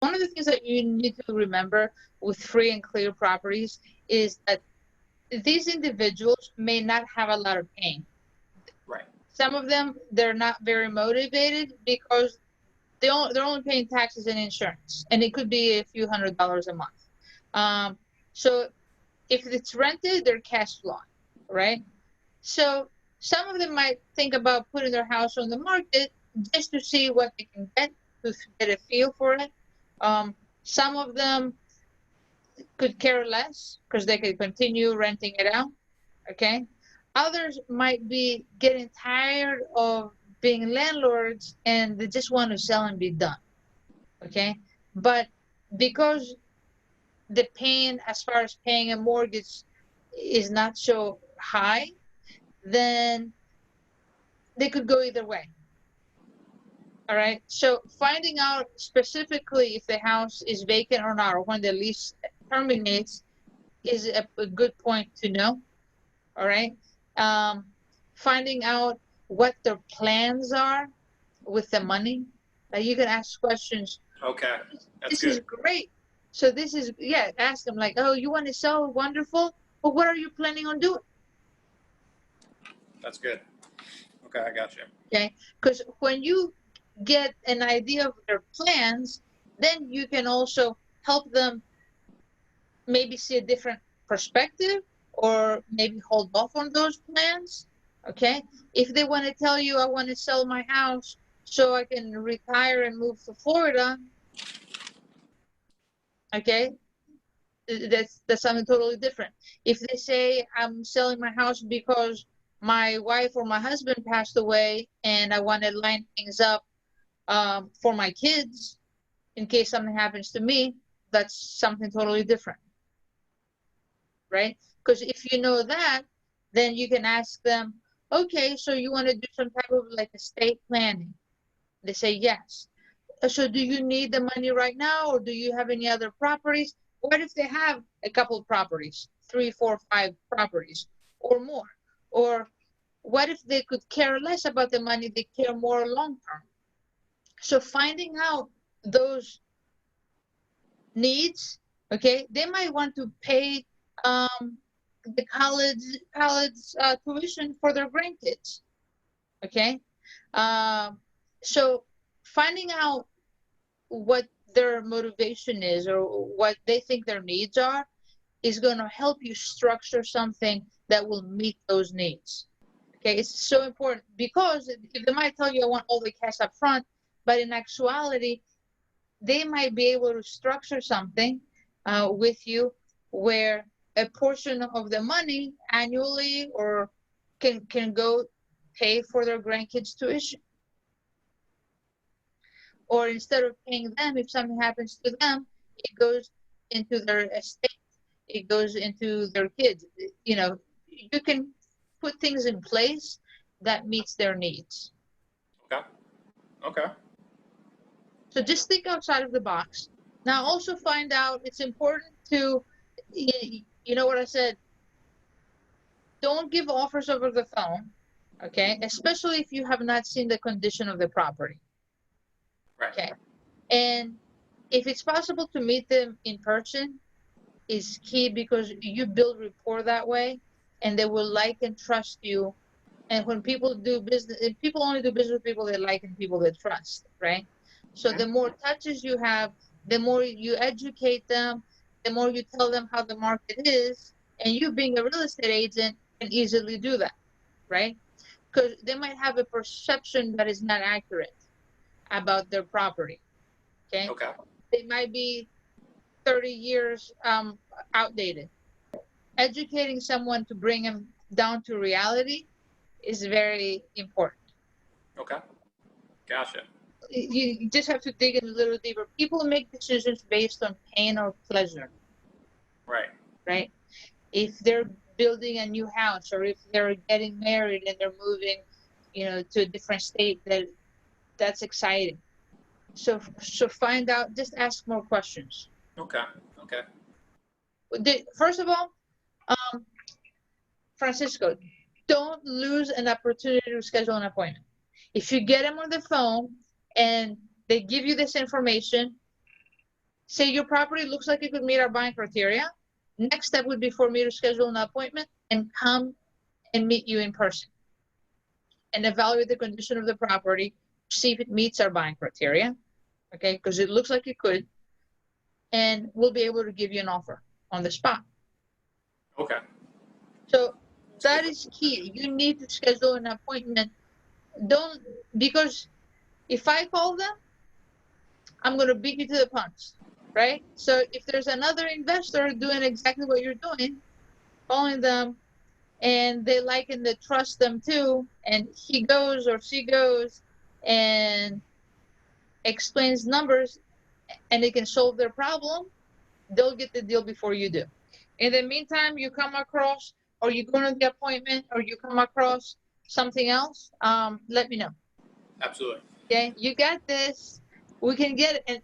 one of the things that you need to remember with free and clear properties is that these individuals may not have a lot of pain. Right. Some of them, they're not very motivated because they're only paying taxes and insurance, and it could be a few $100s a month. So if it's rented, they're cash flowing, right? So some of them might think about putting their house on the market just to see what they can get, to get a feel for it. Some of them could care less because they could continue renting it out. Okay. Others might be getting tired of being landlords and they just want to sell and be done. Okay. But because the pain as far as paying a mortgage is not so high, then they could go either way. All right. So finding out specifically if the house is vacant or not, or when the lease terminates, is a good point to know. All right. Um, Finding out what their plans are with the money. You can ask questions. Okay, that's This is good. great. So this is, yeah, ask them like, oh, you want to sell? Wonderful. But what are you planning on doing? That's good. Okay, I got you. Okay. Because when you get an idea of their plans, then you can also help them maybe see a different perspective or maybe hold off on those plans. Okay. If they want to tell you, I want to sell my house so I can retire and move to Florida, okay, that's something totally different. If they say, I'm selling my house because my wife or my husband passed away and I want to line things up for my kids in case something happens to me, that's something totally different, right? Because if you know that, then you can ask them, okay, so you want to do some type of like estate planning? They say yes. So do you need the money right now, or do you have any other properties? What if they have a couple of properties, 3, 4, 5 properties or more? Or what if they could care less about the money, they care more long term? So finding out those needs, okay, they might want to pay the college tuition for their grandkids, okay. So finding out what their motivation is or what they think their needs are is going to help you structure something that will meet those needs. Okay, it's so important because if they might tell you I want all the cash up front, but in actuality, they might be able to structure something with you where a portion of the money annually or can go pay for their grandkids tuition, or instead of paying them, if something happens to them, it goes into their estate, it goes into their kids. You know, you can put things in place that meets their needs. Okay. Okay. So just think outside of the box. Now also find out, it's important to, you know what I said, don't give offers over the phone, okay, especially if you have not seen the condition of the property. Right. Okay. And if it's possible to meet them in person, is key because you build rapport that way and they will like and trust you. And when people do business, people only do business with people they like and people they trust, right? So the more touches you have, the more you educate them, the more you tell them how the market is, and you being a real estate agent can easily do that, right? Because they might have a perception that is not accurate about their property, okay? Okay. They might be 30 years outdated. Educating someone to bring them down to reality is very important. Okay. Gotcha. You just have to dig in a little deeper. People make decisions based on pain or pleasure, Right. right? If they're building a new house or if they're getting married and they're moving, to a different state, that's exciting. So find out, just ask more questions. Okay. Okay. First of all, um, Francisco, don't lose an opportunity to schedule an appointment. If you get them on the phone and they give you this information, say your property looks like it could meet our buying criteria. Next step would be for me to schedule an appointment and come and meet you in person and evaluate the condition of the property, see if it meets our buying criteria, okay? Because it looks like it could, and we'll be able to give you an offer on the spot. Okay. So that is key. You need to schedule an appointment. Don't, because if I call them, I'm going to beat you to the punch, right? So if there's another investor doing exactly what you're doing, calling them, and they like and they trust them too, and he goes or she goes and explains numbers and they can solve their problem, they'll get the deal before you do. In the meantime, you come across, or you go to the appointment, or you come across something else, let me know. Absolutely. Okay, you got this. We can get it. And